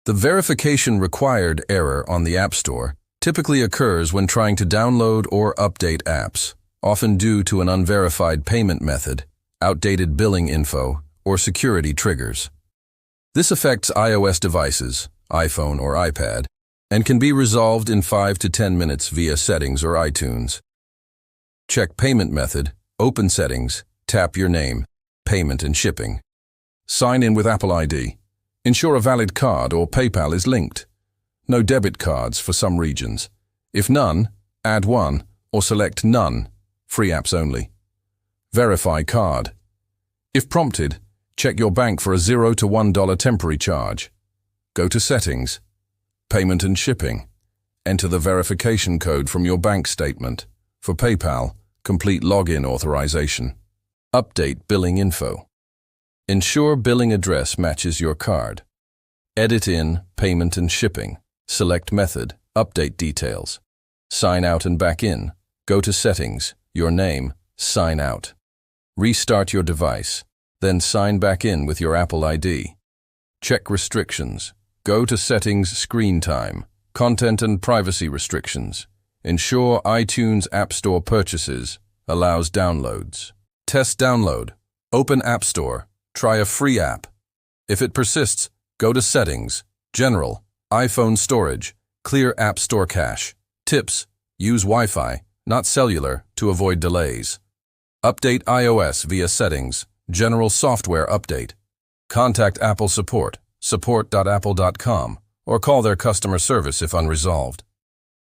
The verification required error on the App Store typically occurs when trying to download or update apps, often due to an unverified payment method, outdated billing info, or security triggers. This affects iOS devices, iPhone or iPad, and can be resolved in 5 to 10 minutes via Settings or iTunes. Check Payment Method, open Settings, tap your name, Payment and Shipping. Sign in with Apple ID. Ensure a valid card or PayPal is linked. No debit cards for some regions. If none, add one or select None, free apps only. Verify card. If prompted, check your bank for a $0 to $1 temporary charge. Go to Settings, Payment and Shipping. Enter the verification code from your bank statement. For PayPal, complete login authorization. Update billing info. Ensure billing address matches your card. Edit in Payment and Shipping. Select Method, Update Details. Sign out and back in. Go to Settings, your name, Sign out. Restart your device, then sign back in with your Apple ID. Check restrictions. Go to Settings, Screen Time, Content and Privacy Restrictions. Ensure iTunes App Store purchases, allows downloads. Test download. Open App Store. Try a free app. If it persists, go to Settings, General, iPhone Storage, Clear App Store Cache. Tips: use Wi-Fi, not cellular, to avoid delays. Update iOS via Settings, General Software Update. Contact Apple Support, support.apple.com, or call their customer service if unresolved.